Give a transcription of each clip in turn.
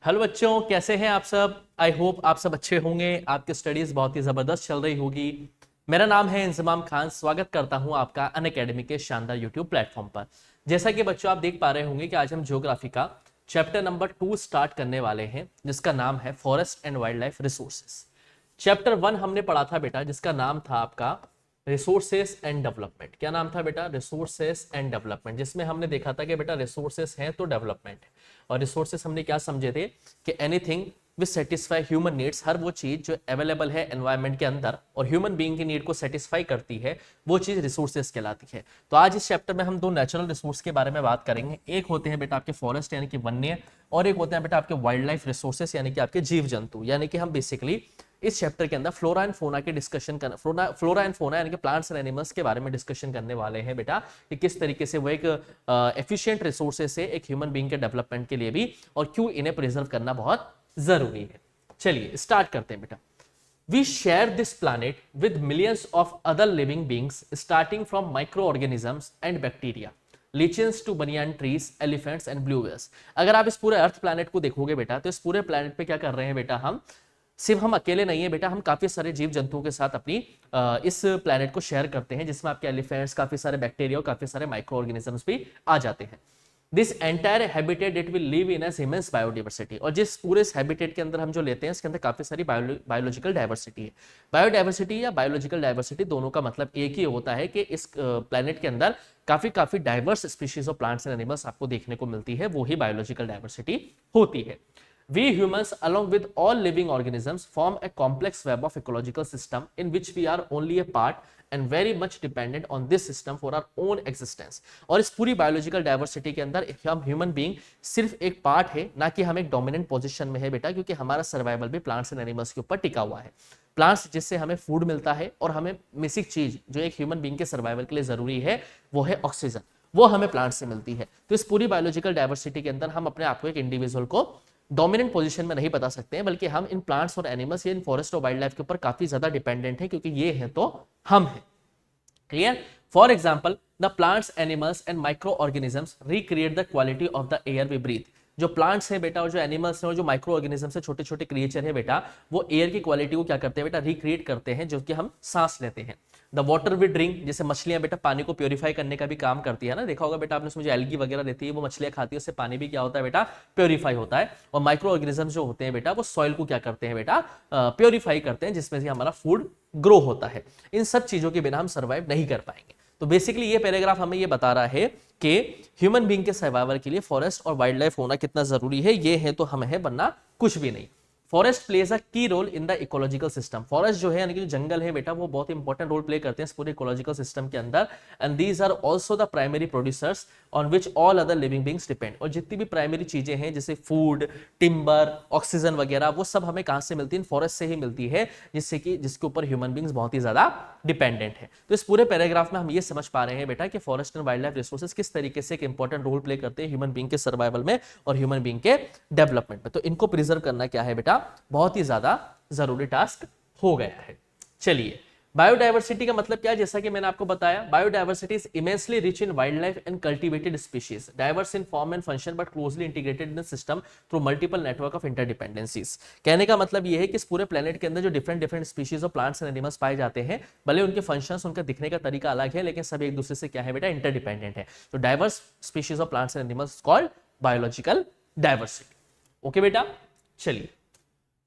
Hello बच्चों, कैसे हैं आप सब। आई होप आप सब अच्छे होंगे। आपकी स्टडीज बहुत ही ज़बरदस्त चल रही होगी। मेरा नाम है इंजमाम खान। स्वागत करता हूं आपका अनअकैडमी के शानदार यूट्यूब प्लेटफॉर्म पर। जैसा कि बच्चों आप देख पा रहे होंगे कि आज हम ज्योग्राफी का चैप्टर नंबर 2 स्टार्ट करने वाले हैं, जिसका नाम है forest and wildlife resources. Chapter 1 हमने पढ़ा था बेटा, जिसका नाम था आपका रिसोर्सेस एंड डेवलपमेंट। क्या नाम था बेटा? Resources and development. जिसमें हमने देखा था कि बेटा रिसोर्सेस हैं तो डेवलपमेंट है। और रिसोर्सेस हमने क्या समझे थे कि anything which satisfy human needs, हर वो चीज जो अवेलेबल है एनवायरनमेंट के अंदर और ह्यूमन बीइंग की नीड को सेटिस्फाई करती है, वो चीज रिसोर्सेस कहलाती है। तो आज इस चैप्टर में हम दो नेचुरल रिसोर्स के बारे में बात करेंगे। एक होते हैं बेटा आपके फॉरेस्ट यानी कि वन्य, और एक होते हैं बेटा आपके वाइल्ड लाइफ रिसोर्सेस यानी कि आपके जीव जंतु। यानी कि हम बेसिकली इस चैप्टर के अंदर फ्लोरा एंड फोना के डिस्कशन कर फ्लोरा एंड फोना यानी कि प्लांट्स एंड एनिमल्स के बारे में डिस्कशन करने वाले हैं बेटा, कि किस तरीके से वो एक एफिशिएंट रिसोर्सेस है एक ह्यूमन बीइंग के डेवलपमेंट के लिए भी, और क्यों इन्हें प्रिजर्व करना बहुत जरूरी है। चलिए स्टार्ट करते हैं बेटा। We share this planet with millions of other living beings starting from microorganisms and bacteria, lichens to banyan trees, elephants and blue whales. अगर आप इस पूरे अर्थ प्लैनेट को देखोगे बेटा, तो इस पूरे प्लैनेट पे क्या कर रहे हैं बेटा, हम सिर्फ हम अकेले नहीं है बेटा, हम काफी सारे जीव जंतुओं के साथ अपनी इस प्लैनेट को शेयर करते हैं, जिसमें आपके एलिफेंट्स, काफी सारे बैक्टीरिया और काफी सारे माइक्रो ऑर्गेनिजम्स भी आ जाते हैं। This entire habitat it will live in S immense biodiversity. और जिस पूरे इस हैबिटेट के अंदर हम जो लेते हैं, इसके अंदर काफी सारी बायोलॉजिकल डाइवर्सिटी है। बायोडाइवर्सिटी या बायोलॉजिकल डाइवर्सिटी दोनों का मतलब एक ही होता है कि इस प्लैनेट के अंदर काफी काफी diverse species of plants and animals आपको देखने को मिलती है, वो ही बायोलॉजिकल डाइवर्सिटी होती है। We humans, along with all living organisms, form a complex web of ecological system in which we are only a part and very much dependent on this system for our own existence। और इस पूरी biological diversity के अंदर हम human being सिर्फ एक part है, ना कि हम एक डोमिनेंट पोजीशन में है बेटा, क्योंकि हमारा सर्वाइवल भी प्लांट्स एंड एनिमल्स के ऊपर टिका हुआ है। प्लांट्स जिससे हमें फूड मिलता है, और हमें बेसिक चीज जो एक ह्यूमन बीइंग के सर्वाइवल के लिए जरूरी है वो है ऑक्सीजन, वो हमें प्लांट से मिलती है। तो इस पूरी बायोलॉजिकल डाइवर्सिटी के अंदर हम अपने आप को एक इंडिविजुअल को डोमिनेंट पोजीशन में नहीं बता सकते हैं, बल्कि हम इन प्लांट्स और एनिमल्स या इन फॉरेस्ट और वाइल्ड लाइफ के ऊपर काफी ज्यादा डिपेंडेंट है, क्योंकि ये हैं तो हम हैं। Clear? For example, the plants, animals and micro organisms recreate the quality of the air we breathe. जो प्लांट्स है बेटा, और जो एनिमल्स हैं, और जो माइक्रो ऑर्गेनिजम्स है, छोटे छोटे क्रिएचर है बेटा, वो एयर की क्वालिटी को क्या करते हैं बेटा, रिक्रिएट करते हैं, जो कि हम सांस लेते हैं। द वाटर वी ड्रिंक, जैसे मछलियां बेटा पानी को प्योरीफाई करने का भी काम करती है ना, देखा होगा बेटा आपने, उसमें जो एल्गी वगैरह रहती है वो मछलियां खाती है, उससे पानी भी क्या होता है बेटा, प्योरीफाई होता है। और माइक्रो ऑर्गेनिजम्स जो होते हैं बेटा, वो सॉइल को क्या करते हैं बेटा, प्योरीफाई करते हैं, जिसमें से हमारा फूड ग्रो होता है। इन सब चीजों के बिना हम सर्वाइव नहीं कर पाएंगे। तो बेसिकली ये पैराग्राफ हमें ये बता रहा है कि ह्यूमन बीइंग के सर्वाइवल के लिए फॉरेस्ट और वाइल्ड लाइफ होना कितना जरूरी है। ये है तो हम है, वरना कुछ भी नहीं। Forest plays a key role in the ecological system. Forest जो है यानी कि जो जंगल है बेटा, वो बहुत इंपॉर्टेंट रोल प्ले करते हैं इस पूरे इकोलॉजिकल सिस्टम के अंदर। And these are also the primary producers on which all other living beings depend. और जितनी भी प्राइमरी चीजें हैं, जैसे फूड, टिम्बर, ऑक्सीजन वगैरह, वो सब हमें कहां से मिलती है? फॉरेस्ट से ही मिलती है, जिससे कि जिसके ऊपर ह्यूमन बीइंग्स बहुत ही ज्यादा डिपेंडेंट है। तो इस पूरे पैराग्राफ में हम ये समझ पा रहे हैं बेटा कि forest and wildlife resources किस तरीके से एक इंपॉर्टेंट रोल प्ले करते हैं ह्यूमन बीइंग के सर्वाइवल में और ह्यूमन बीइंग के डेवलपमेंट में। तो इनको प्रिजर्व करना क्या है बेटा, बहुत ही ज्यादा जरूरी टास्क हो गया है। चलिए, बायोडायवर्सिटी का मतलब क्या है? जैसा कि मैंने आपको बताया, biodiversity is immensely rich in wild life and cultivated species, diverse in form and function but closely integrated in the system through multiple network of interdependencies. कहने का मतलब यह है कि इस पूरे प्लेनेट के अंदर जो different different species of plants and animals पाए जाते हैं, भले उनके फंक्शंस, उनका दिखने का तरीका अलग है, लेकिन सभी एक दूसरे से क्या है बेटा, इंटरडिपेंडेंट है। तो diverse species of plants and animals called biological diversity. Okay बेटा, चलिए,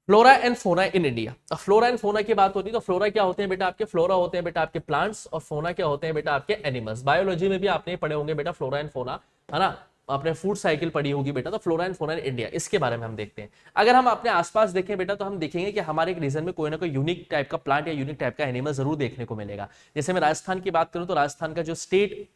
flora and fauna in India. अब फ्लोरा एंड फोना की बात होती है तो फ्लोरा क्या होते हैं बेटा आपके, फ्लोरा होते हैं बेटा आपके प्लांट्स, और फोना क्या होते हैं बेटा आपके एनिमल्स। बायोलॉजी में भी आपने पढ़े होंगे बेटा फ्लोरा एंड फोना, है ना, आपने फूड साइकिल पढ़ी होगी बेटा। तो flora and fauna in India, इसके बारे में हम देखते हैं। अगर हम अपने आसपास देखें बेटा, तो हम देखेंगे कि हमारे एक रीजन में कोई ना कोई यूनिक टाइप का प्लांट या यूनिक टाइप का एनिमल जरूर देखने को मिलेगा। जैसे मैं राजस्थान की बात करूं तो राजस्थान का जो स्टेट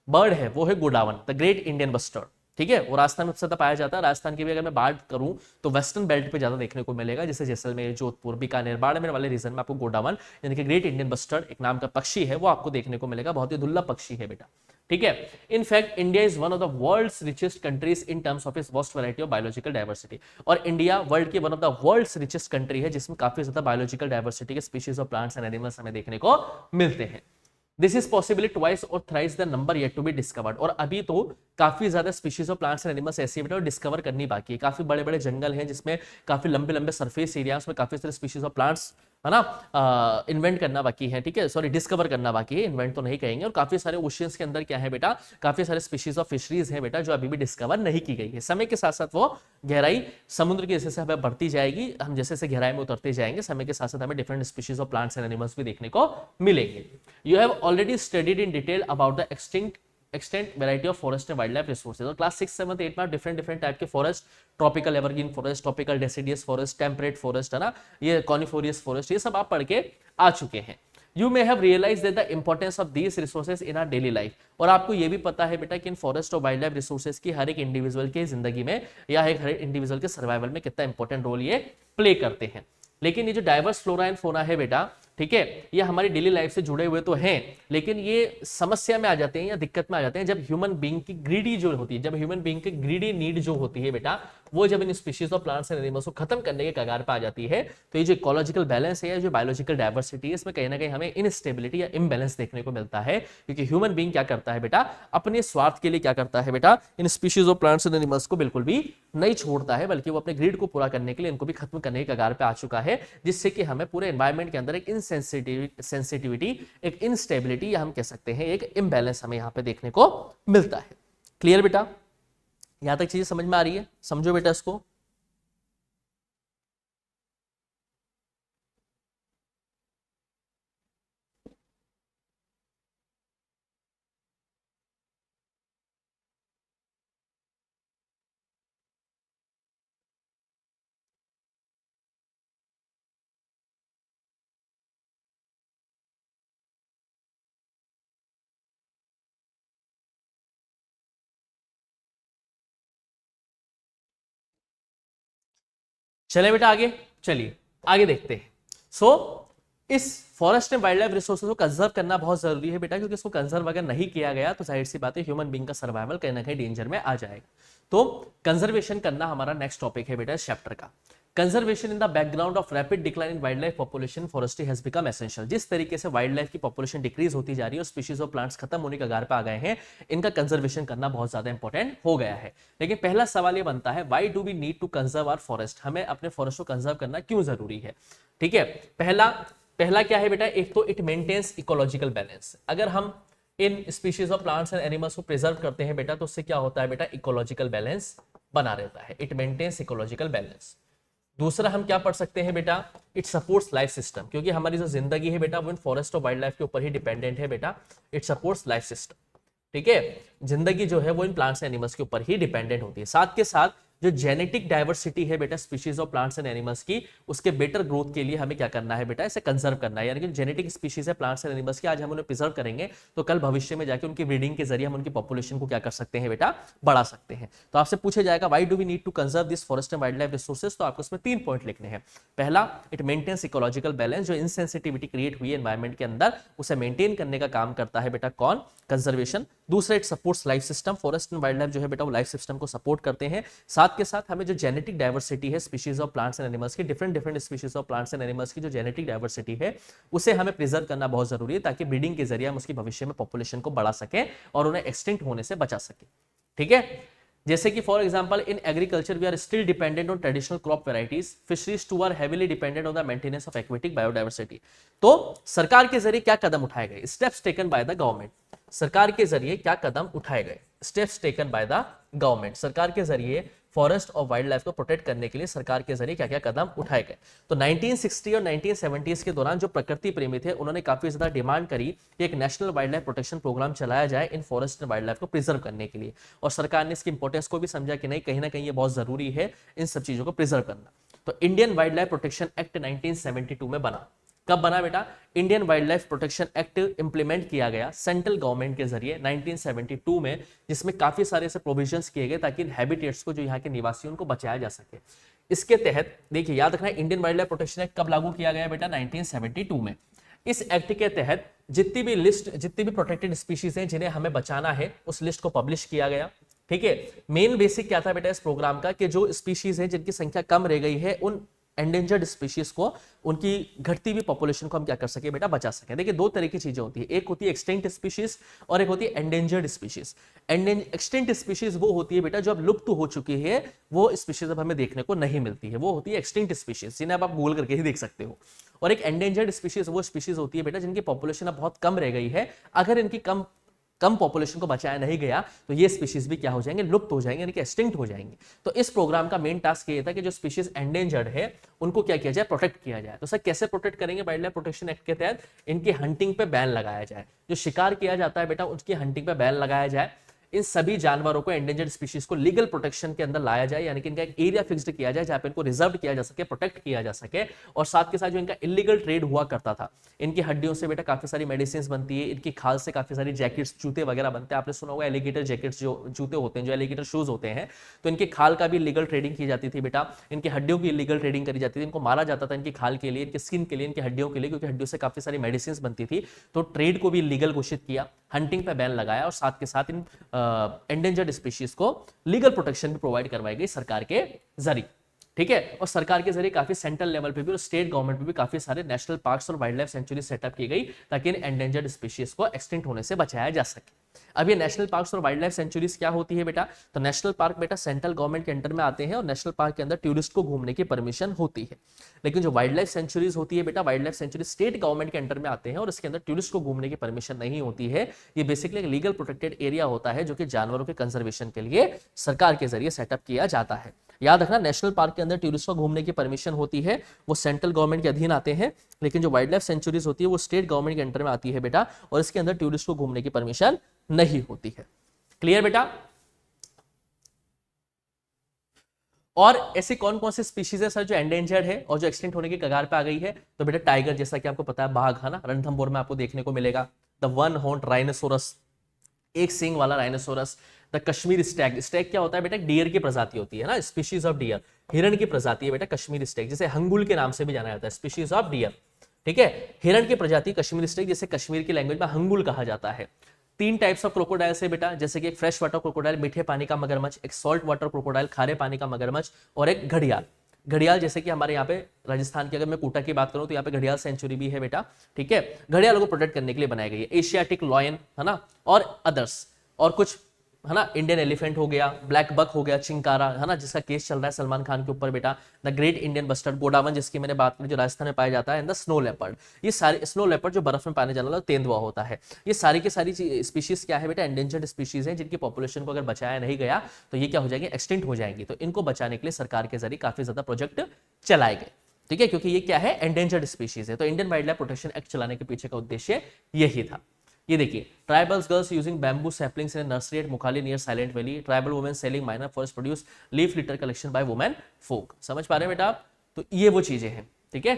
बर्ड है वो है godown, the great Indian bustard. ठीक है, वो राजस्थान में सबसे ज्यादा पाया जाता है। राजस्थान की भी अगर मैं बात करूं तो वेस्टर्न बेल्ट पे ज्यादा देखने को मिलेगा, जैसे जैसलमेर, जोधपुर, बीकानेर, बाड़मेर वाले रीजन में आपको गोडावन यानी कि ग्रेट इंडियन बस्टर्ड एक नाम का पक्षी है, वो आपको देखने को मिलेगा। बहुत ही दुर्लभ पक्षी है बेटा। ठीक है, in fact India is one of the world's richest countries in terms of its vast variety of biological diversity. और इंडिया वर्ल्ड की one of the world's richest country है, जिसमें काफी ज्यादा बायोलॉजिकल डाइवर्सिटी के species of plants and animals हमें देखने को मिलते हैं। दिस इज पॉसिबली ट्वाइस और thrice the number yet to be discovered. और अभी तो काफी ज्यादा species of plants and animals ऐसी बेटा डिस्कवर करनी बाकी है। काफी बड़े बड़े जंगल हैं जिसमें काफी लंबे लंबे सरफेस एरिया, उसमें काफी सारे स्पीशीज ऑफ प्लांट्स है ना इन्वेंट करना बाकी है, ठीक है, सॉरी डिस्कवर करना बाकी है, इन्वेंट तो नहीं कहेंगे। और काफी सारे ओशियंस के अंदर क्या है बेटा, काफी सारे स्पीशीज ऑफ फिशरीज हैं बेटा जो अभी भी डिस्कवर नहीं की गई है। समय के साथ साथ वो गहराई समुद्र की जैसे हमें बढ़ती जाएगी, हम जैसे जैसे गहराई में उतरते जाएंगे, समय के साथ साथ हमें different species of plants and animals भी देखने को मिलेंगे। You have already studied in detail about the extent variety of forest and wildlife resources. और क्लास 6, 7, 8 में डिफरेंट डिफरेंट टाइप के forest, tropical evergreen forest, tropical deciduous forest, temperate forest है ना, ये कॉनिफोरियस फॉरेस्ट, ये सब आप पढ़ के आ चुके हैं। You may have realized the importance of these resources in our daily life. और आपको ये भी पता है बेटा कि इन फॉरेस्ट और वाइल्ड लाइफ रिसोर्सेज की हर एक इंडिविजुअल की जिंदगी में या हर एक इंडिविजुअल के सर्वाइवल में कितना इंपॉर्टेंट रोल ये प्ले करते हैं। लेकिन ये जो डाइवर्स फ्लोरा एंड फोना है बेटा, ठीक है, ये हमारी डेली लाइफ से जुड़े हुए तो हैं, लेकिन ये समस्या में आ जाते हैं या दिक्कत में आ जाते हैं जब ह्यूमन बीइंग की ग्रीडी जो होती है, जब ह्यूमन बीइंग की ग्रीडी नीड जो होती है बेटा, वो जब इन species of plants and animals को खत्म करने के कगार पर आ जाती है, तो ये जो इकोलॉजिकल बैलेंस है या जो बायोलॉजिकल डाइवर्सिटी है, इसमें कहीं ना कहीं हमें इनस्टेबिलिटी या इम्बैलेंस देखने को मिलता है। क्योंकि ह्यूमन बीइंग क्या करता है बेटा, अपने स्वार्थ के लिए क्या करता है बेटा, इन species of plants and animals को बिल्कुल भी नहीं छोड़ता है, बल्कि वो अपने ग्रीड को पूरा करने के लिए इनको भी खत्म करने के कगार पे आ चुका है, जिससे कि हमें पूरे एनवायरमेंट के अंदर एक सेंसिटिविटी, एक इनस्टेबिलिटी या हम कह सकते हैं एक इम्बैलेंस हमें यहां पे देखने को मिलता है। क्लियर बेटा, यहां तक चीजें समझ में आ रही है? समझो बेटा इसको। चले बेटा आगे, चलिए आगे देखते हैं। सो इस forest and wildlife resources को कंजर्व करना बहुत जरूरी है बेटा, क्योंकि इसको कंजर्व अगर नहीं किया गया तो जाहिर सी बात है ह्यूमन बीइंग का सर्वाइवल कहीं ना कहीं डेंजर में आ जाएगा। तो कंजर्वेशन करना हमारा नेक्स्ट टॉपिक है बेटा इस चैप्टर का। Conservation in the background of rapid decline in wild life population forestry has become essential. जिस तरीके से वाइल्ड लाइफ की पॉपुलेशन डिक्रीज होती जा रही है और स्पीशीज ऑफ प्लांट्स खत्म होने के कगार पे आ गए हैं, इनका कंजर्वेशन करना बहुत ज्यादा इंपॉर्टेंट हो गया है। लेकिन पहला सवाल ये बनता है, why do we need to conserve our forest? हमें अपने फॉरेस्ट को कंजर्व करना क्यों जरूरी है? ठीक है, पहला क्या है बेटा, एक तो इट मेंटेन्स इकोलॉजिकल बैलेंस। अगर हम इन species of plants and animals को प्रिजर्व करते हैं बेटा, तो उससे क्या होता है बेटा, इकोलॉजिकल बैलेंस बना रहता है। It maintains ecological balance. दूसरा हम क्या पढ़ सकते हैं बेटा, इट सपोर्ट्स लाइफ सिस्टम, क्योंकि हमारी जो जिंदगी है बेटा वो इन फॉरेस्ट और वाइल्ड लाइफ के ऊपर ही डिपेंडेंट है बेटा। इट सपोर्ट्स लाइफ सिस्टम, ठीक है, जिंदगी जो है वो इन प्लांट्स एंड एनिमल्स के ऊपर ही डिपेंडेंट होती है। साथ के साथ जो जेनेटिक डाइवर्सिटी है बेटा species of plants and animals की, उसके बेटर ग्रोथ के लिए हमें क्या करना है बेटा, इसे कंजर्व करना है। यानी कि जेनेटिक स्पीशीज है प्लांट्स एंड एनिमल्स की, आज हम उन्हें प्रिजर्व करेंगे तो कल भविष्य में जाके उनकी ब्रीडिंग के जरिए हम उनकी पॉपुलेशन को क्या कर सकते हैं बेटा, बढ़ा सकते हैं। तो आपसे पूछा जाएगा why do we need to conserve this forest and wildlife resources, तो आपको इसमें 3 पॉइंट लिखने हैं। पहला, इट मेंटेन्स इकोलॉजिकल बैलेंस, जो इनसेंसिटिविटी क्रिएट हुई है एनवायरमेंट के अंदर उसे मेंटेन करने का काम करता है बेटा कौन, कंजर्वेशन। दूसरा, it supports life system, forest and wild life जो है बेटा वो लाइफ सिस्टम को सपोर्ट करते हैं। साथ के साथ हमें जो जेनेटिक डाइवर्सिटी है species of plants and animals की, different species of plants and animals की जो जेनेटिक डाइवर्सिटी है उसे हमें प्रिजर्व करना बहुत जरूरी है, ताकि ब्रीडिंग के जरिए हम उसकी भविष्य में पॉपुलेशन को बढ़ा सके और उन्हें एक्सटिंक्ट होने से बचा सके। ठीक है, जैसे कि for example in agriculture we are still dependent on traditional crop varieties, fisheries too are heavily dependent on the maintenance of aquatic biodiversity. तो सरकार के जरिए क्या कदम उठाए गए, steps taken by the government. सरकार के जरिए क्या कदम उठाए गए, steps taken by the government. सरकार के जरिए फॉरेस्ट और वाइल्ड लाइफ को प्रोटेक्ट करने के लिए सरकार के जरिए क्या क्या कदम उठाए गए। तो 1960 और 1970s के दौरान जो प्रकृति प्रेमी थे उन्होंने काफी ज्यादा डिमांड करी कि एक national wildlife protection program चलाया जाए इन फॉरेस्ट एंड वाइल्ड लाइफ को प्रिजर्व करने के लिए। और सरकार ने इसकी इंपॉर्टेंस को भी समझा कि नहीं, कहीं ना कहीं ये बहुत जरूरी है इन सब चीजों को प्रिजर्व करना। तो Indian wildlife protection act 1972 में बना। कब बना बेटा, Indian wildlife protection act implement किया गया सेंट्रल गवर्नमेंट के जरिए 1972 में, जिसमें काफी सारे ऐसे प्रोविजंस किए गए ताकि हैबिटेट्स को, जो यहाँ के निवासी उनको बचाया जा सके। इसके तहत देखिए याद रखना, Indian wildlife protection act कब लागू किया गया बेटा, 1972 में। इस एक्ट के तहत जितनी भी प्रोटेक्टेड स्पीशीज हैं जिन्हें हमें बचाना है, उस लिस्ट को पब्लिश किया गया। ठीक है, मेन बेसिक क्या था बेटा इस प्रोग्राम का, कि जो स्पीशीज है जिनकी संख्या कम रह गई है उन एंडेंजर्ड स्पीशीज को, उनकी घटती हुई पॉपुलेशन को हम क्या कर सके बेटा, बचा सके। देखिए दो तरह की चीजें होती है, एक होती है एक्सटिंक्ट स्पीशीज और एक होती है एंडेंजर्ड स्पीशीज। एक्सटिंक्ट स्पीशीज वो होती है बेटा जो अब लुप्त हो चुकी है, वो स्पीशीज अब हमें देखने को नहीं मिलती है, वो होती है एक्सटिंक्ट स्पीशीज, जिन्हें आप गूगल करके ही देख सकते हो। और एक एंडेंजर्ड स्पीशीज वो स्पीशीज होती है बेटा जिनकी पॉपुलेशन अब बहुत कम रह गई है, अगर इनकी कम पॉपुलेशन को बचाया नहीं गया तो ये स्पीशीज भी क्या हो जाएंगे, लुप्त हो जाएंगे, यानी कि एक्सटिंक्ट हो जाएंगे। तो इस प्रोग्राम का मेन टास्क ये था कि जो स्पीशीज एंडेंजर्ड है उनको क्या किया जाए, प्रोटेक्ट किया जाए। तो सर कैसे प्रोटेक्ट करेंगे, वाइल्ड लाइफ प्रोटेक्शन एक्ट के तहत इनकी हंटिंग पे बैन लगाया जाए, जो शिकार किया जाता है बेटा उसकी हंटिंग पे बैन लगाया जाए। इन सभी जानवरों को, एंडेंजर्ड स्पीशीज को लीगल प्रोटेक्शन के अंदर लाया जाए, यानी कि इनका एक एरिया फिक्स्ड किया जाए जहां पे इनको रिजर्व किया जा सके, प्रोटेक्ट किया जा सके। और साथ के साथ जो इनका इलीगल ट्रेड हुआ करता था, इनकी हड्डियों से बेटा काफी सारी मेडिसिन बनती है, इनकी खाल से काफी सारी जैकेट्स, जूते वगैरह बनते हैं। आपने सुना होगा एलिगेटर जैकेट्स, जो जूते होते हैं, जो एलिगेटर शूज होते हैं, तो इनकी खाल का भी लीगल ट्रेडिंग की जाती थी बेटा, इनकी हड्डियों की लीगल ट्रेडिंग करी जाती थी, इनको मारा जाता था इनकी खाल के लिए, इनकी स्किन के लिए, इनकी हड्डियों के लिए, क्योंकि हड्डियों से काफी सारी मेडिसिन बनती थी। तो ट्रेड को भी लीगल घोषित किया, हंटिंग पे बैन लगाया, और साथ के साथ इन एंडेंजर्ड स्पीशीज को लीगल प्रोटेक्शन भी प्रोवाइड करवाई गई सरकार के जरिए। ठीक है, और सरकार के जरिए काफी सेंट्रल लेवल पे भी और स्टेट गवर्नमेंट पे भी काफी सारे नेशनल पार्क्स और वाइल्ड लाइफ सेंचुरी सेटअप की गई, ताकि इन एंडेंजर्ड स्पीशीज को एक्सटिंक्ट होने से बचाया जा सके। अब ये नेशनल पार्क्स और वाइल्ड लाइफ सेंचुरीज क्या होती है बेटा, तो नेशनल पार्क बेटा सेंट्रल गवर्नमेंट के अंडर में आते हैं, और नेशनल पार्क के अंदर टूरिस्ट को घूमने की परमिशन होती है। लेकिन जो वाइल्ड लाइफ सेंचुरीज होती है बेटा, wild life sanctuary state government के अंडर में आते हैं, और इसके अंदर टूरिस्ट को घूमने की परमिशन नहीं होती है। ये बेसिकली एक लीगल प्रोटेक्टेड एरिया होता है, जो कि जानवरों के कंजर्वेशन के लिए सरकार के जरिए सेटअप किया जाता है। याद रखना, नेशनल पार्क के अंदर टूरिस्ट को घूमने की परमिशन होती है, वो सेंट्रल गवर्नमेंट के अधीन आते हैं, लेकिन जो वाइल्ड लाइफ सेंचुरीज होती है वो स्टेट गवर्नमेंट के अंडर में आती है बेटा, और इसके अंदर टूरिस्ट को घूमने की परमिशन नहीं होती है। क्लियर बेटा? और ऐसे कौन कौन से स्पीशीज है सर जो एंडेंजर्ड है और जो एक्सटिंक्ट होने की कगार पे आ गई है, तो बेटा टाइगर, जैसा कि आपको पता है, बाघ है ना, रणथंभौर में आपको देखने को मिलेगा। द वन हॉर्न राइनोसोरस, एक सींग वाला rhinoceros. The Kashmir Stag, Stag क्या होता है बेटा, डियर की प्रजाति होती है ना, स्पीशीज ऑफ डियर, हिरण की प्रजाति है बेटा कश्मीर स्टैग, जिसे हंगुल के नाम से भी जाना जाता है, स्पीशीज ऑफ डियर। ठीक है, हिरण की प्रजाति कश्मीर स्टैग, जिसे कश्मीर की लैंग्वेज में हंगुल कहा जाता है। तीन टाइप्स ऑफ क्रोकोडाइल है बेटा, जैसे कि एक फ्रेश वाटर क्रोकोडाइल, मीठे पानी का मगरमच्छ, एक सॉल्ट वाटर क्रोकोडाइल, खारे पानी का मगरमच्छ, और एक घड़ियाल। घड़ियाल जैसे कि हमारे यहाँ पे राजस्थान की अगर मैं कोटा की बात करूं तो यहाँ पे घड़ियाल सेंचुरी भी है बेटा। ठीक है, घड़ियालों को प्रोटेक्ट करने के लिए बनाई गई है। एशियाटिक लॉयन है ना, और अदर्स, और कुछ है ना, इंडियन एलिफेंट हो गया, ब्लैक बक हो गया, चिंकारा है ना, जिसका केस चल रहा है सलमान खान के ऊपर बेटा। The great Indian bustard, godown जिसकी मैंने बात की, जो राजस्थान में पाया जाता है। एंड द स्नो लेपर्ड, ये सारे स्नो लेपर्ड जो बर्फ में पाने जाने वाला तेंदुआ होता है। ये सारी की सारी स्पीशीज क्या है बेटा, एंडेंजर्ड स्पीशीज है, जिनकी पॉपुलेशन को अगर बचाया नहीं गया तो ये क्या हो जाएंगे, एक्सटिंक्ट हो जाएंगी। तो इनको बचाने के लिए सरकार के जरिए काफी ज्यादा प्रोजेक्ट चलाए गए। ठीक है, क्योंकि ये क्या है, एंडेंजर्ड स्पीशीज है। तो Indian wildlife protection act चलाने के पीछे का उद्देश्य यही था। ये देखिए, tribals girls using bamboo saplings in nursery at Mukhali near Silent Valley, tribal women selling minor forest produce, leaf litter collection by women folk. समझ पा रहे हैं बेटा आप? तो ये वो चीजें हैं। ठीक है,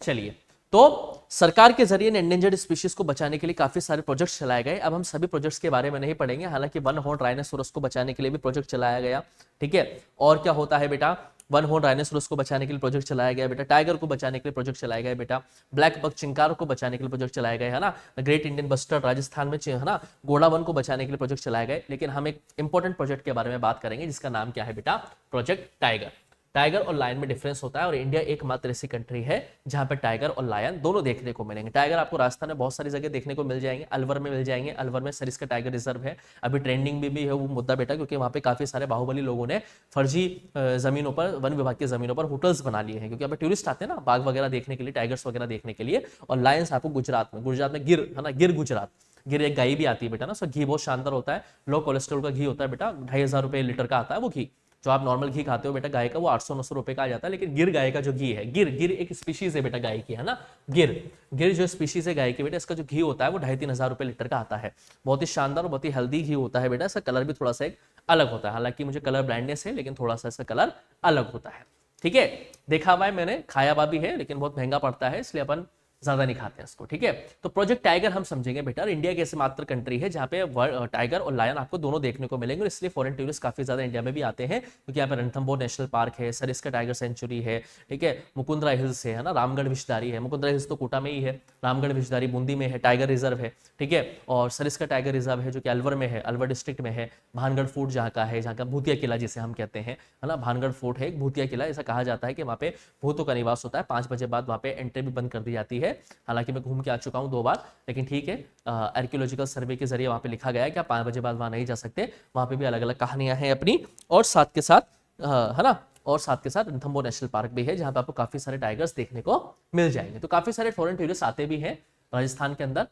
चलिए, तो सरकार के जरिए एंडेंजर्ड स्पीशीज को बचाने के लिए काफी सारे प्रोजेक्ट्स चलाए गए। अब हम सभी प्रोजेक्ट्स के बारे में नहीं पढ़ेंगे, हालांकि वन हॉर्न राइनोसोरस को बचाने के लिए भी प्रोजेक्ट चलाया गया। ठीक है, और क्या होता है बेटा, वन हॉर्न राइनोसोरस को बचाने के लिए प्रोजेक्ट चलाया गया बेटा, टाइगर को बचाने के लिए प्रोजेक्ट चलाया गया बेटा, ब्लैक बक चिंकार को बचाने के लिए प्रोजेक्ट चलाए गए है ना, ग्रेट इंडियन बस्टर्ड राजस्थान में है ना, घोड़ावन को बचाने के लिए प्रोजेक्ट चलाए गए। लेकिन हम एक इंपॉर्टेंट प्रोजेक्ट के बारे में बात करेंगे जिसका नाम क्या है बेटा, प्रोजेक्ट टाइगर। टाइगर और लायन में डिफरेंस होता है, और इंडिया एकमात्र ऐसी कंट्री है जहां पर टाइगर और लायन दोनों देखने को मिलेंगे। टाइगर आपको राजस्थान में बहुत सारी जगह देखने को मिल जाएंगे, अलवर में मिल जाएंगे, अलवर में सरिस्का टाइगर रिजर्व है, अभी ट्रेंडिंग में भी है वो मुद्दा बेटा, क्योंकि वहां पे काफी सारे बाहुबली लोगों ने फर्जी जमीनों पर, वन विभाग की जमीनों पर होटल्स बना लिए हैं, क्योंकि अब टूरिस्ट आते हैं ना बाघ वगैरह देखने के लिए, टाइगर्स वगैरह देखने के लिए। और लायंस आपको गुजरात में गिर है ना, गिर गुजरात, गिर एक गाय भी आती है बेटा ना, सो घी बहुत शानदार होता है, लो कोलेस्ट्रॉल का घी होता है बेटा, 2500 रुपए लीटर का आता है वो घी। जो आप नॉर्मल घी खाते हो बेटा गाय का, वो 800-900 रुपए का आ जाता है। लेकिन गिर गाय का जो घी है, गिर एक स्पीशीज है बेटा गाय की, है ना, गिर जो स्पीशीज है गाय की बेटा, इसका जो घी होता है वो 2500-3000 रुपए लीटर का आता है। बहुत ही शानदार और बहुत ही हेल्दी घी होता है बेटा। इसका कलर भी थोड़ा सा एक अलग होता है, हालांकि मुझे कलर ब्रांडनेस है, लेकिन थोड़ा सा इसका कलर अलग होता है। ठीक है, देखा हुआ है मैंने, खाया हुआ भी है, लेकिन बहुत महंगा पड़ता है, इसलिए अपन ज्यादा नहीं खाते हैं इसको, ठीक है। तो प्रोजेक्ट टाइगर हम समझेंगे बेटा, इंडिया की ऐसी मात्र कंट्री है जहाँ पे टाइगर और लायन आपको दोनों देखने को मिलेंगे, और इसलिए फॉरेन टूरिस्ट काफी ज्यादा इंडिया में भी आते हैं, क्योंकि यहाँ पे रणथंबोर नेशनल पार्क है, सरिस्का टाइगर सेंचुरी है, ठीक है, मुकुंदरा हिल्स है ना, रामगढ़ विषधारी है, मुकुंदरा हिल्स तो कोटा में ही है, रामगढ़ विषधारी बूंदी में है, टाइगर रिजर्व है, ठीक है, और सरिस्का टाइगर रिजर्व है जो कि अलवर में है, अलवर डिस्ट्रिक्ट में है, भानगढ़ फोर्ट जहाँ का है, जहाँ का भूतिया किला जिसे हम कहते हैं, है ना, भानगढ़ फोर्ट है एक भूतिया किला, ऐसा कहा जाता है कि वहाँ पे भूतों का निवास होता है, 5 बजे बाद वहाँ पे एंट्री भी बंद कर दी जाती है। हालांकि मैं घूम के आ चुका हूँ 2 बार, लेकिन ठीक है, आर्कियोलॉजिकल सर्वे के जरिए वहाँ पे लिखा गया है कि आप 5 बजे बाद वहाँ नहीं जा सकते, वहाँ पे भी अलग अलग कहानियां हैं अपनी, और साथ के साथ है ना, और साथ के साथ रणथंबोर नेशनल पार्क भी है जहाँ पे आपको काफी सारे टाइगर्स देखने को मिल जाएंगे। तो काफी सारे फॉरेन टूरिस्ट आते भी हैं राजस्थान के अंदर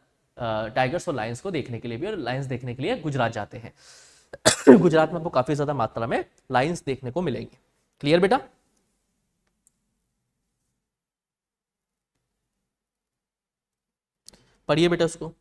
टाइगर्स और लायंस को देखने के लिए भी, और लायंस देखने के लिए गुजरात जाते हैं। गुजरात में आपको काफी ज्यादा मात्रा में लायंस देखने को मिलेंगे। क्लियर बेटा? पढ़िए बेटा उसको।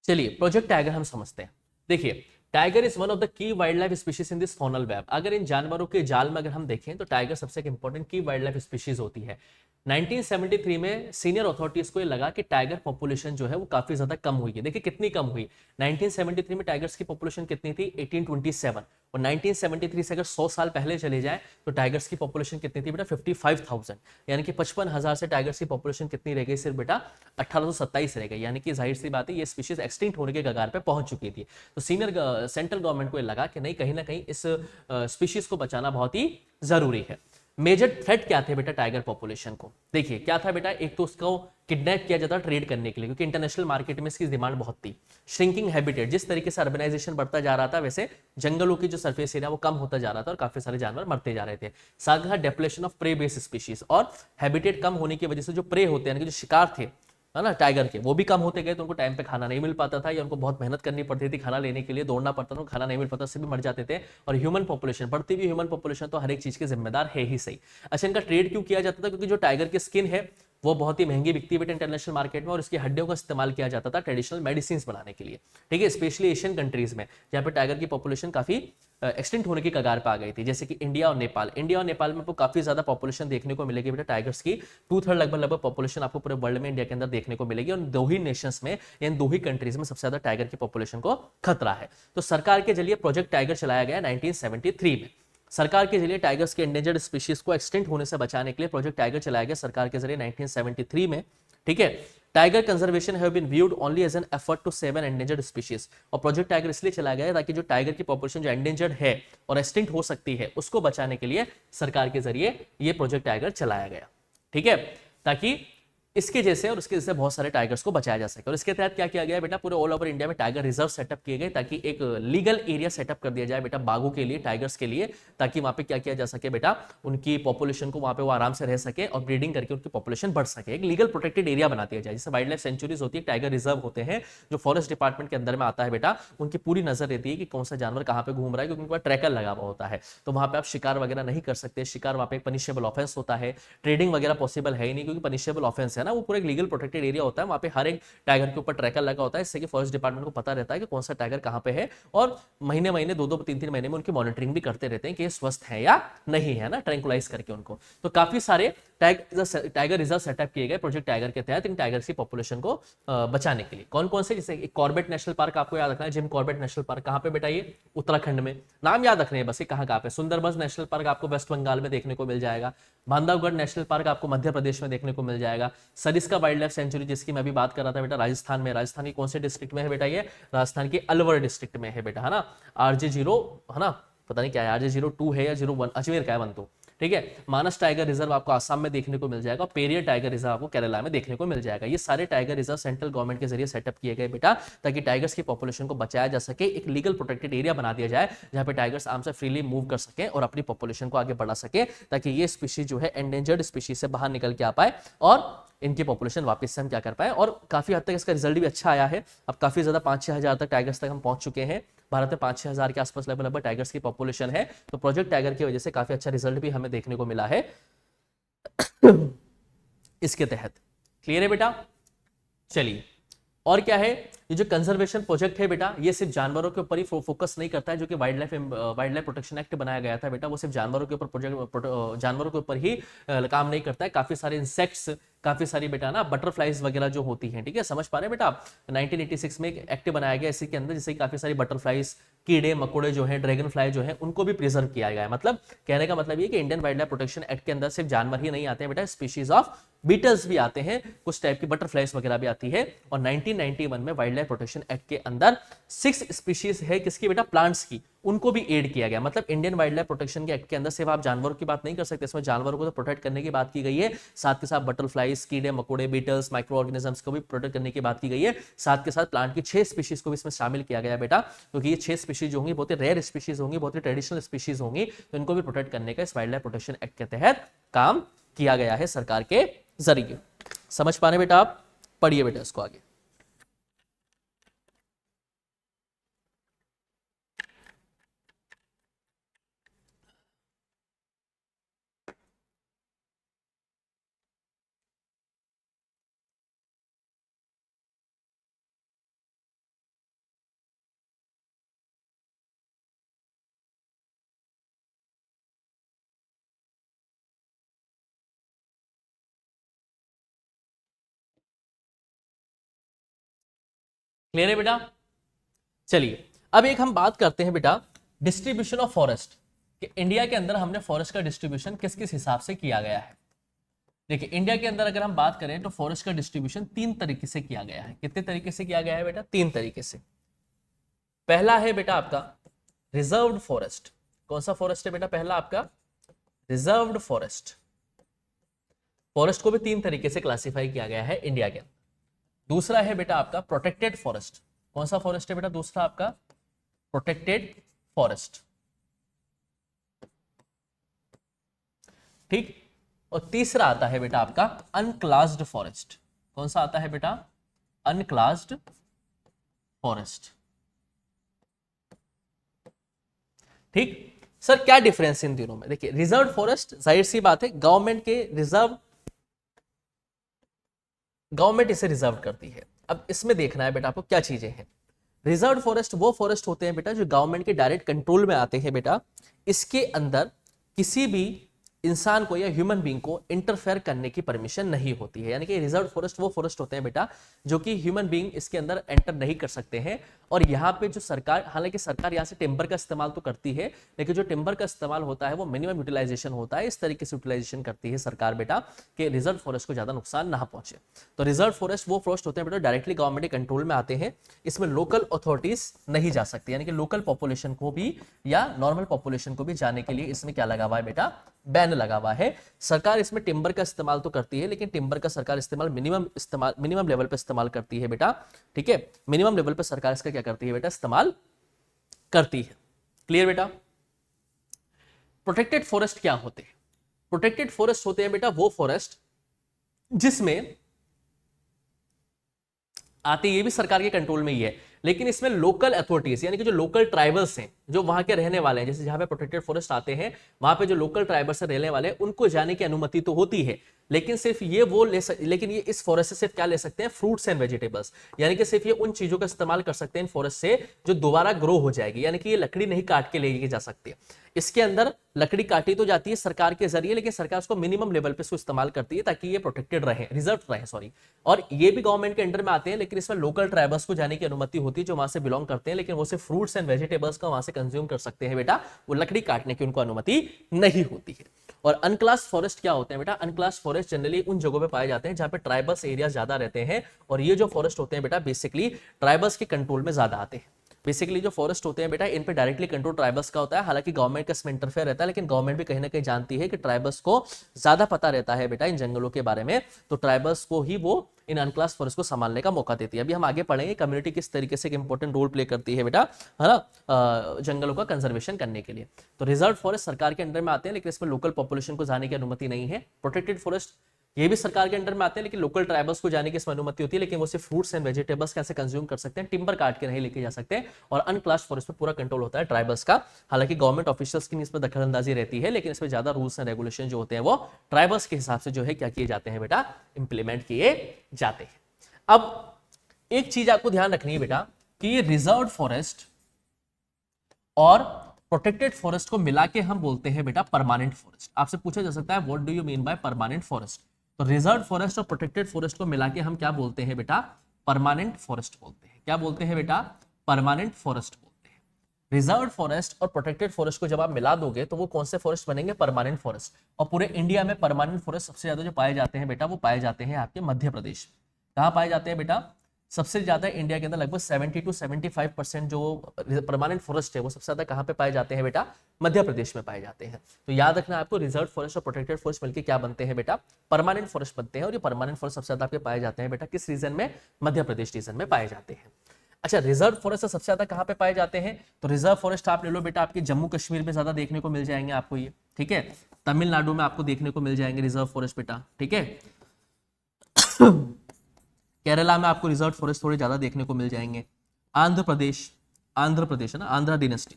चलिए प्रोजेक्ट टाइगर हम समझते हैं। देखिए, tiger is one of the key wild life species in this faunal web. अगर इन जानवरों के जाल में अगर हम देखें तो टाइगर सबसे एक इंपॉर्टेंट की वाइल्ड लाइफ स्पीशीज होती है। 1973 में सीनियर अथॉरिटीज को ये लगा कि टाइगर पॉपुलेशन जो है वो काफी ज्यादा कम हुई है। देखिए कितनी कम हुई, 1973 में टाइगर्स की पॉपुलेशन कितनी थी, 1827, और 1973 से अगर 100 साल पहले चले जाए तो टाइगर्स की पॉपुलेशन कितनी थी बेटा, 55,000, यानी कि 55,000 से टाइगर्स की पॉपुलेशन कितनी रह गई सिर्फ बेटा, 1827 रह गई, यानी कि जाहिर सी बात है ये स्पीशीज एक्सटिंक्ट होने के कगार पे पहुंच चुकी थी। तो सीनियर सेंट्रल गवर्नमेंट को ये लगा कि नहीं, कहीं ना कहीं इस स्पीशीज को बचाना बहुत ही जरूरी है। मेजर थ्रेट क्या थे बेटा टाइगर पॉपुलेशन को, देखिए क्या था बेटा, एक तो उसको किडनैप किया जाता ट्रेड करने के लिए, क्योंकि इंटरनेशनल मार्केट में इसकी डिमांड बहुत थी। श्रिंकिंग हैबिटेट, जिस तरीके से अर्बनाइजेशन बढ़ता जा रहा था वैसे जंगलों की जो सरफेस एरिया वो कम होता जा रहा था और काफी सारे जानवर मरते जा रहे थे। साथ ही depletion of prey based species, और हैबिटेट कम होने की वजह से जो प्रे होते हैं, जो शिकार थे है ना टाइगर के, वो भी कम होते गए, तो उनको टाइम पे खाना नहीं मिल पाता था, या उनको बहुत मेहनत करनी पड़ती थी खाना लेने के लिए, दौड़ना पड़ता था, खाना नहीं मिल पाता, उससे भी मर जाते थे। और ह्यूमन पॉपुलेशन, बढ़ती हुई ह्यूमन पॉपुलेशन तो हर एक चीज के जिम्मेदार है ही सही। अच्छा, इनका ट्रेड क्यों किया जाता था, क्योंकि जो टाइगर की स्किन है वो बहुत ही महंगी बिकती है इंटरनेशनल मार्केट में, और इसकी हड्डियों का इस्तेमाल किया जाता था ट्रेडिशनल मेडिसिन बनाने के लिए, ठीक है, स्पेशली एशियन कंट्रीज में जहाँ पे टाइगर की पॉपुलेशन काफी एक्सटेंट होने की कगार पर आ गई थी, जैसे कि इंडिया और नेपाल। इंडिया और नेपाल में आपको काफी ज्यादा पॉपुलेशन देखने को मिलेगी बेटा टाइगर्स की, 2/3 लगभग पॉपुलेशन आपको पूरे वर्ल्ड में इंडिया के अंदर देखने को मिलेगी, और दो ही नेशंस में, इन दो ही कंट्रीज में सबसे ज्यादा टाइगर की पॉपुलेशन को खतरा है। तो सरकार के जरिए प्रोजेक्ट टाइगर चलाया गया 1973 में। सरकार के जरिए टाइगर्स के एंडेंजर्ड स्पीशीज को एक्सटेंट होने से बचाने के लिए प्रोजेक्ट टाइगर चलाया गया सरकार के जरिए 1973 में, ठीक है। Tiger conservation have been viewed only as an effort to save an endangered species, और प्रोजेक्ट टाइगर इसलिए चलाया गया ताकि जो टाइगर की पॉपुलेशन जो एंडेंजर्ड है और एक्सटिंक्ट हो सकती है उसको बचाने के लिए सरकार के जरिए ये प्रोजेक्ट टाइगर चलाया गया, ठीक है, ताकि इसके जैसे और उसके जैसे बहुत सारे टाइगर्स को बचाया जा सके। और इसके तहत क्या किया गया बेटा, पूरे ऑल ओवर इंडिया में टाइगर रिजर्व सेटअप किए गए, ताकि एक लीगल एरिया सेटअप कर दिया जाए बेटा बाघों के लिए, टाइगर्स के लिए, ताकि वहां पे क्या किया जा सके बेटा, उनकी पॉपुलेशन को वहां पे वो आराम से रह सके और ब्रीडिंग करके उनकी पॉपुलेशन बढ़ सके। एक लीगल प्रोटेक्टेड एरिया बना दिया जाए, जैसे वाइल्ड लाइफ सेंचुरीज होती है, टाइगर रिजर्व होते हैं जो फॉरेस्ट डिपार्टमेंट के अंदर में आता है बेटा, उनकी पूरी नजर रहती है कि कौन सा जानवर कहाँ पे घूम रहा है, क्योंकि उनके पास ट्रैकर लगा हुआ होता है, तो वहां पे आप शिकार वगैरह नहीं कर सकते। शिकार वहां पे एक पनिशेबल ऑफेंस होता है, ट्रेडिंग वगैरह पॉसिबल है ही नहीं, क्योंकि पनिशेबल ऑफेंस है ना, वो पूरा एक लीगल प्रोटेक्टेड एरिया होता है, वहां पे हर एक टाइगर के ऊपर ट्रैकर लगा होता है, इससे कि फॉरेस्ट डिपार्टमेंट को पता रहता है कि कौन सा टाइगर कहां पे है, और महीने महीने 2-2 3-3 महीने में उनकी मॉनिटरिंग भी करते रहते हैं कि ये स्वस्थ है या नहीं है ना, ट्रैंकुलाइज करके उनको। तो काफी सारे टाइगर रिजर्व सेटअप किए गए प्रोजेक्ट टाइगर के तहत इन टाइगर्स की पॉपुलेशन को बचाने के लिए। कौन कौन से, जैसे कॉर्बेट नेशनल पार्क आपको याद रखना है, जिम कॉर्बेट नेशनल पार्क कहां पे बेटा, ये उत्तराखंड में, नाम याद रखने हैं बस, ये कहां पे। सुंदरबंस नेशनल पार्क आपको वेस्ट बंगाल में देखने को मिल जाएगा। बांधवगढ़ नेशनल पार्क आपको मध्य प्रदेश में देखने को मिल जाएगा। सरिस्का वाइल्ड लाइफ सेंचुरी जिसकी मैं अभी बात कर रहा था बेटा, राजस्थान में, राजस्थान की कौन से डिस्ट्रिक्ट में है बेटा, ये राजस्थान के अलवर डिस्ट्रिक्ट में है बेटा, है ना। RJ0 है ना, पता नहीं क्या है, RJ02 है या 01, अजमेर का है 1 तो, ठीक है। मानस टाइगर रिजर्व आपको आसाम में देखने को मिल जाएगा, पेरियर टाइगर रिजर्व आपको केरला में देखने को मिल जाएगा। ये सारे टाइगर रिजर्व सेंट्रल गवर्नमेंट के जरिए सेटअप किए गए बेटा, ताकि टाइगर्स की पॉपुलेशन को बचाया जा सके, एक लीगल प्रोटेक्टेड एरिया बना दिया जाए जहां पे टाइगर्स आराम से फ्रीली मूव कर सके और अपनी पॉपुलेशन को आगे बढ़ा सके, ताकि ये स्पीशीज जो है एंडेंजर्ड स्पीशीज से बाहर निकल के आ पाए और इनकी पॉपुलेशन वापस से हम क्या कर पाए। और काफी हद तक इसका रिजल्ट भी अच्छा आया है। अब काफी ज्यादा 5-6 हजार तक टाइगर्स तक हम पहुंच चुके हैं। भारत में 5-6 हजार के आसपास लगभग टाइगर्स की पॉपुलेशन है। तो प्रोजेक्ट टाइगर की वजह से काफी अच्छा रिजल्ट भी हमें देखने को मिला है इसके तहत। क्लियर है बेटा? चलिए, और क्या है, ये जो कंजर्वेशन प्रोजेक्ट है बेटा, ये सिर्फ जानवरों के ऊपर ही फोकस नहीं करता है, जो कि वाइल्ड लाइफ प्रोटेक्शन एक्ट बनाया गया था बेटा, वो सिर्फ जानवरों के ऊपर जानवरों के ऊपर ही काम नहीं करता है। काफी सारे इंसेक्ट्स, काफी सारी बेटा ना बटरफ्लाइज वगैरह जो होती हैं, ठीक है, समझ पा रहे हैं बेटा आप। 1986 में एक एक्ट बनाया गया इसी के अंदर, जिससे काफी सारी बटरफ्लाइज, कीड़े मकोड़े जो है, ड्रैगन फ्लाई जो है, उनको भी प्रिजर्व किया गया है। मतलब कहने का मतलब ये कि Indian wildlife protection act के अंदर सिर्फ जानवर ही नहीं आते हैं बेटा, स्पीशीज ऑफ बीटल्स भी आते हैं, कुछ टाइप की बटरफ्लाइज वगैरह भी आती है। और 1991 में वाइल्ड लाइफ प्रोटेक्शन एक्ट के अंदर 6 स्पीशीज है किसकी बेटा, प्लांट्स की, उनको भी एड किया गया। मतलब इंडियन वाइल्ड लाइफ प्रोटेक्शन के एक्ट के अंदर सिर्फ आप जानवरों की बात नहीं कर सकते, इसमें जानवरों को तो प्रोटेक्ट करने की बात की गई है, साथ के साथ बटरफ्लाइज, कीड़े मकोड़े, बीटल्स, माइक्रो ऑर्गेनिजम्स को भी प्रोटेक्ट करने की बात की गई है। साथ के साथ प्लांट की 6 स्पीशीज को भी इसमें शामिल किया गया बेटा, क्योंकि ये 6 स्पीशीज होंगी, बहुत ही रेयर स्पीशीज होंगी, बहुत ही ट्रेडिशनल स्पीशीज होंगी, तो इनको भी प्रोटेक्ट करने का इस वाइल्ड लाइफ प्रोटेक्शन एक्ट के तहत काम किया गया है सरकार के जरिए। समझ पा रहे बेटा आप? पढ़िए बेटा इसको आगे। क्लियर है बेटा? चलिए, अब एक हम बात करते हैं बेटा डिस्ट्रीब्यूशन ऑफ फॉरेस्ट, कि इंडिया के अंदर हमने फॉरेस्ट का डिस्ट्रीब्यूशन किस किस हिसाब से किया गया है। देखिए, इंडिया के अंदर अगर हम बात करें तो फॉरेस्ट का डिस्ट्रीब्यूशन 3 तरीके से किया गया है। कितने तरीके से किया गया है बेटा? 3 तरीके से। पहला है बेटा आपका रिजर्व्ड फॉरेस्ट। कौन सा फॉरेस्ट है बेटा? पहला आपका रिजर्व्ड फॉरेस्ट। फॉरेस्ट को भी 3 तरीके से क्लासिफाई किया गया है इंडिया के अंदर। दूसरा है बेटा आपका प्रोटेक्टेड फॉरेस्ट। कौन सा फॉरेस्ट है बेटा? दूसरा आपका प्रोटेक्टेड फॉरेस्ट, ठीक। और तीसरा आता है बेटा आपका अनक्लास्ड फॉरेस्ट। कौन सा आता है बेटा? अनक्लास्ड फॉरेस्ट, ठीक। सर क्या डिफरेंस इन तीनों में? देखिए, रिजर्व फॉरेस्ट जाहिर सी बात है, गवर्नमेंट के रिजर्व, गवर्नमेंट इसे रिजर्व करती है। अब इसमें देखना है बेटा आपको क्या चीजें हैं। रिजर्व फॉरेस्ट वो फॉरेस्ट होते हैं बेटा जो गवर्नमेंट के डायरेक्ट कंट्रोल में आते हैं बेटा। इसके अंदर किसी भी इंसान को या ह्यूमन बीइंग को इंटरफेयर करने की परमिशन नहीं होती है। यानी कि रिजर्व फॉरेस्ट वो फॉरेस्ट होते हैं बेटा जो कि ह्यूमन बीइंग इसके अंदर एंटर नहीं कर सकते हैं। और यहाँ पे जो सरकार, हालांकि सरकार यहाँ से टिम्बर का इस्तेमाल तो करती है, लेकिन जो टिम्बर का इस्तेमाल होता है वो मिनिमम यूटिलाइजेशन होता है। इस तरीके से यूटिलाइजेशन करती है सरकार बेटा कि रिजर्व फॉरेस्ट को ज्यादा नुकसान ना पहुंचे। तो रिजर्व फॉरेस्ट वो फॉरेस्ट होते हैं बेटा डायरेक्टली गवर्नमेंट के कंट्रोल में आते हैं। इसमें लोकल अथॉरिटीज नहीं जा सकती, यानी कि लोकल पॉपुलेशन को भी या नॉर्मल पॉपुलेशन को भी जाने के लिए इसमें क्या लगा हुआ है बेटा? बैन लगा हुआ है। सरकार इसमें टिम्बर का इस्तेमाल तो करती है, लेकिन टिम्बर का सरकार मिनिमम लेवल पे इस्तेमाल करती है बेटा, ठीक है। मिनिमम लेवल पे सरकार इसका क्या करती है बेटा? इस्तेमाल करती है। क्लियर बेटा? प्रोटेक्टेड फॉरेस्ट क्या होते हैं? प्रोटेक्टेड फॉरेस्ट होते हैं बेटा वो फॉरेस्ट जिसमें आते, ये भी सरकार के कंट्रोल में ही है, लेकिन इसमें लोकल अथॉरिटीज यानी कि जो लोकल ट्राइबल्स हैं, जो वहां के रहने वाले हैं, जैसे जहां पे प्रोटेक्टेड फॉरेस्ट आते हैं वहां पे जो लोकल ट्राइबल्स से रहने वाले हैं उनको जाने की अनुमति तो होती है, लेकिन सिर्फ ये वो लेकिन ये इस फॉरेस्ट से सिर्फ क्या ले सकते हैं? Fruits and vegetables. यानी कि सिर्फ ये उन चीजों का इस्तेमाल कर सकते हैं इन फॉरेस्ट से जो दोबारा ग्रो हो जाएगी, यानी कि ये लकड़ी नहीं काट के लेके जा सकते। इसके अंदर लकड़ी काटी तो जाती है सरकार के जरिए, लेकिन सरकार उसको मिनिमम लेवल पे उसको इस्तेमाल करती है ताकि ये प्रोटेक्टेड रहे, रिजर्व रहे, सॉरी। और ये भी गवर्नमेंट के अंडर में आते हैं, लेकिन इसमें लोकल ट्राइबल्स को जाने की अनुमति होती है जो वहां से बिलोंग करते हैं, लेकिन वो सिर्फ फ्रूट्स एंड वेजिटेबल्स का वहां से कंज्यूम कर सकते हैं बेटा, वो लकड़ी काटने की उनको अनुमति नहीं होती है। और अनक्लास फॉरेस्ट क्या होते हैं बेटा? अनक्लास फॉरेस्ट जनरली उन जगहों पे पाए जाते हैं जहां पे ट्राइबल्स एरिया ज्यादा रहते हैं, और ये जो फॉरेस्ट होते हैं बेटा बेसिकली ट्राइबल्स के कंट्रोल में ज्यादा आते हैं। बेसिकली जो फॉरेस्ट होते हैं बेटा, इन पे डायरेक्टली कंट्रोल ट्राइबल्स का होता है। हालांकि गवर्नमेंट का इसमें इंटरफेयर रहता है, लेकिन गवर्नमेंट भी कहीं ना कहीं जानती है कि ट्राइबल्स को ज्यादा पता रहता है बेटा इन जंगलों के बारे में, तो ट्राइबल्स को ही वो इन अनक्लास फॉरेस्ट को संभालने का मौका देती है। अभी हम आगे पढ़ेंगे कम्युनिटी किस तरीके से एक इंपॉर्टेंट रोल प्ले करती है बेटा, है ना, जंगलों का कंजर्वेशन करने के लिए। तो रिजर्व फॉरेस्ट सरकार के अंडर में आते हैं, लेकिन इसमें लोकल पॉपुलेशन को जाने की अनुमति नहीं है। प्रोटेक्टेड फॉरेस्ट ये भी सरकार के अंडर में आते हैं, लेकिन लोकल ट्राइबल्स को जाने की इसमें अनुमति होती है, लेकिन वो सिर्फ फ्रूट्स एंड वेजिटेबल्स कैसे कंज्यूम कर सकते हैं, टिम्बर काट के नहीं लेके जा सकते। और अनक्लास्ड फॉरेस्ट पे पूरा कंट्रोल होता है ट्राइबल्स का। हालांकि गवर्नमेंट ऑफिशियल्स की इसमें दखलंदाजी रहती है, लेकिन इसमें ज्यादा रूल्स एंड रेगुलेशन जो होते हैं वो ट्राइबल्स के हिसाब से जो है क्या किए जाते हैं बेटा, इंप्लीमेंट किए जाते हैं। अब एक चीज आपको ध्यान रखनी है बेटा कि ये रिजर्व फॉरेस्ट और प्रोटेक्टेड फॉरेस्ट को मिला के हम बोलते हैं बेटा परमानेंट फॉरेस्ट। आपसे पूछा जा सकता है what do you mean by permanent forest. तो रिजर्व फॉरेस्ट और प्रोटेक्टेड फॉरेस्ट को मिला के हम क्या बोलते हैं बेटा, परमानेंट फॉरेस्ट बोलते हैं। क्या बोलते हैं बेटा, परमानेंट फॉरेस्ट बोलते हैं। रिजर्व फॉरेस्ट और प्रोटेक्टेड फॉरेस्ट को जब आप मिला दोगे तो वो कौन से फॉरेस्ट बनेंगे, परमानेंट फॉरेस्ट। और पूरे इंडिया में परमानेंट फॉरेस्ट सबसे ज्यादा जो पाए जाते हैं बेटा, वो पाए जाते हैं आपके मध्य प्रदेश। कहाँ पाए जाते हैं बेटा, सबसे ज्यादा इंडिया के अंदर लगभग 70 to 75% जो परमानेंट फॉरेस्ट है वो सबसे ज्यादा कहाँ पे पाए जाते हैं बेटा, मध्य प्रदेश में पाए जाते हैं। तो याद रखना आपको, रिजर्व फॉरेस्ट और प्रोटेक्टेड फॉरेस्ट मिलकर क्या बनते हैं बेटा, परमानेंट फॉरेस्ट बनते हैं। और ये परमानेंट फॉरेस्ट सबसे ज्यादा आपके पाए जाते हैं बेटा किस रीजन में, मध्य प्रदेश रीजन में पाए जाते हैं। अच्छा, रिजर्व फॉरेस्ट सबसे ज्यादा कहाँ पे पाए जाते हैं, तो रिजर्व फॉरेस्ट आप ले लो बेटा, आपके जम्मू कश्मीर में ज्यादा देखने को मिल जाएंगे आपको ये, ठीक है। तमिलनाडु में आपको देखने को मिल जाएंगे रिजर्व फॉरेस्ट बेटा, ठीक है। केरला में आपको रिजर्व फॉरेस्ट थोड़े ज्यादा देखने को मिल जाएंगे। आंध्र प्रदेश है ना, आंध्र डिनेस्टी,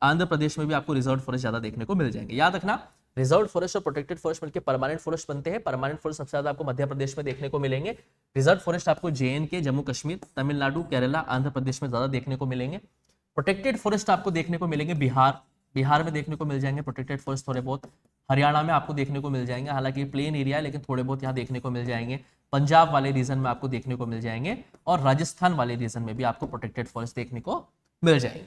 आंध्र प्रदेश में भी आपको रिजर्व फॉरेस्ट ज्यादा देखने को मिल जाएंगे। याद रखना, रिजर्व फॉरेस्ट और प्रोटेक्टेड फॉरेस्ट मिलकर परमानेंट फॉरेस्ट बनते हैं। परमानेंट फॉरेस्ट सबसे ज्यादा आपको मध्य प्रदेश में देखने को मिलेंगे। रिजर्व फॉरेस्ट आपको JNK, जम्मू कश्मीर, तमिलनाडु, केरला, आंध्र प्रदेश में ज्यादा देखने को मिलेंगे। प्रोटेक्टेड फॉरेस्ट आपको देखने को मिलेंगे बिहार में देखने को मिल जाएंगे प्रोटेक्टेड फॉरेस्ट थोड़े बहुत। हरियाणा में आपको देखने को मिल जाएंगे, हालांकि प्लेन एरिया है लेकिन थोड़े बहुत यहाँ देखने को मिल जाएंगे। पंजाब वाले रीजन में आपको देखने को मिल जाएंगे, और राजस्थान वाले रीजन में भी आपको प्रोटेक्टेड फॉरेस्ट देखने को मिल जाएंगे।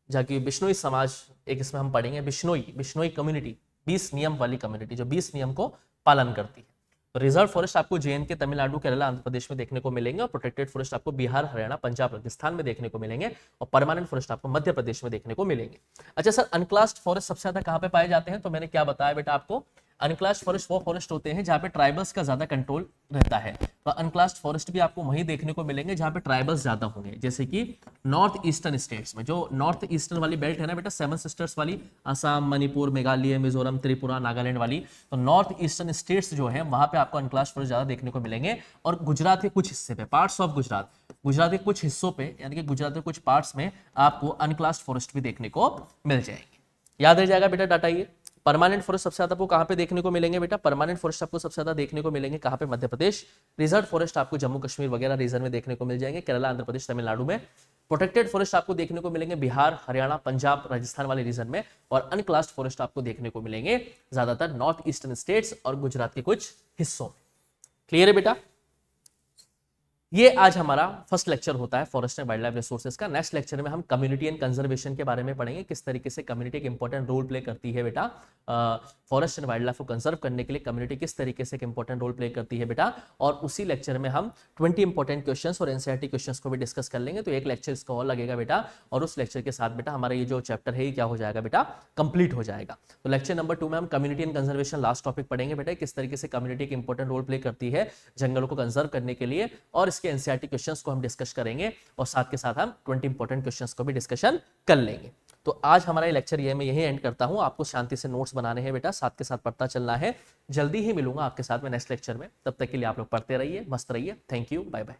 जाके बिश्नोई समाज एक इसमें हम पढ़ेंगे, बिश्नोई कम्युनिटी, 20 नियम वाली कम्युनिटी जो 20 नियम को पालन करती है। तो रिजर्व फॉरेस्ट आपको JNK, तमिलनाडु, केरला, आंध्र प्रदेश में देखने को मिलेंगे, और प्रोटेक्टेड फॉरेस्ट आपको बिहार, हरियाणा, पंजाब, राजस्थान में देखने को मिलेंगे, और परमानेंट फॉरेस्ट आपको मध्य प्रदेश में देखने को मिलेंगे। अच्छा सर, अनक्लास्ड फॉरेस्ट सबसे ज्यादा कहाँ पे पाए जाते हैं, तो मैंने क्या बताया बेटा आपको, अनक्लास्ड फॉरेस्ट वो फॉरेस्ट होते हैं जहाँ पे ट्राइबल्स का ज्यादा कंट्रोल रहता है। तो अनक्लास्ड फॉरेस्ट भी आपको वहीं देखने को मिलेंगे जहाँ पे ट्राइबल्स ज्यादा होंगे, जैसे कि नॉर्थ ईस्टर्न स्टेट्स में। जो नॉर्थ ईस्टर्न वाली बेल्ट है ना बेटा, 7 सिस्टर्स वाली, असम, मणिपुर, मेघालय, मिजोरम, त्रिपुरा, नागालैंड वाली, तो नॉर्थ ईस्टर्न स्टेट्स जो है वहां पे आपको अनक्लास्ड फॉरेस्ट ज्यादा देखने को मिलेंगे। और गुजरात के कुछ हिस्से पे, पार्ट्स ऑफ गुजरात के कुछ हिस्सों पे, यानी कि गुजरात के कुछ पार्ट्स में आपको अनक्लास्ड फॉरेस्ट भी देखने को मिल जाएंगे। याद रह जाएगा बेटा डाटा ये। परमानेंट फॉरेस्ट सबसे ज्यादा आपको कहां पे देखने को मिलेंगे बेटा, परमानेंट फॉरेस्ट आपको सबसे ज्यादा देखने को मिलेंगे कहां पे, मध्य प्रदेश। रिजर्व फॉरेस्ट आपको जम्मू कश्मीर वगैरह रीजन में देखने को मिल जाएंगे, केरला, आंध्र प्रदेश, तमिलनाडु में। प्रोटेक्टेड फॉरेस्ट आपको देखने को मिलेंगे बिहार, हरियाणा, पंजाब, राजस्थान वाले रीजन में। और अनक्लास्ड फॉरेस्ट आपको देखने को मिलेंगे ज्यादातर नॉर्थ ईस्टर्न स्टेट्स और गुजरात के कुछ हिस्सों में। क्लियर है बेटा। ये आज हमारा फर्स्ट लेक्चर होता है forest and wildlife resources का। नेक्स्ट लेक्चर में हम कम्युनिटी एंड कंजर्वेशन के बारे में पढ़ेंगे, किस तरीके से कम्युनिटी एक इंपॉर्टेंट रोल प्ले करती है बेटा फॉरेस्ट एंड वाइल्ड लाइफ को कंजर्व करने के लिए। कम्युनिटी किस तरीके से एक इंपॉर्टेंट रोल प्ले करती है बेटा, और उसी लेक्चर में हम 20 इंपॉर्टेंट क्वेश्चंस और एनसीईआरटी क्वेश्चंस को भी डिस्कस कर लेंगे। तो एक लेक्चर इसका और लगेगा बेटा, और उस लेक्चर के साथ बेटा हमारा ये जो चैप्टर है ये क्या हो जाएगा बेटा, कंप्लीट हो जाएगा। तो लेक्चर नंबर 2 में हम community and conservation last topic पढ़ेंगे बेटा, किस तरीके से कम्युनिटी एक इंपॉर्टेंट रोल प्ले करती है जंगलों को कंजर्व करने के लिए, और इसके एनसीईआरटी क्वेश्चंस को हम डिस्कस करेंगे, और साथ के साथ हम 20 इंपॉर्टेंट क्वेश्चंस को भी डिस्कशन कर लेंगे। तो आज हमारा ये लेक्चर ये मैं यही एंड करता हूं। आपको शांति से नोट्स बनाने हैं बेटा, साथ के साथ पढ़ता चलना है। जल्दी ही मिलूंगा आपके साथ में नेक्स्ट लेक्चर में, तब तक के लिए आप लोग पढ़ते रहिए, मस्त रहिए। Thank you, bye bye.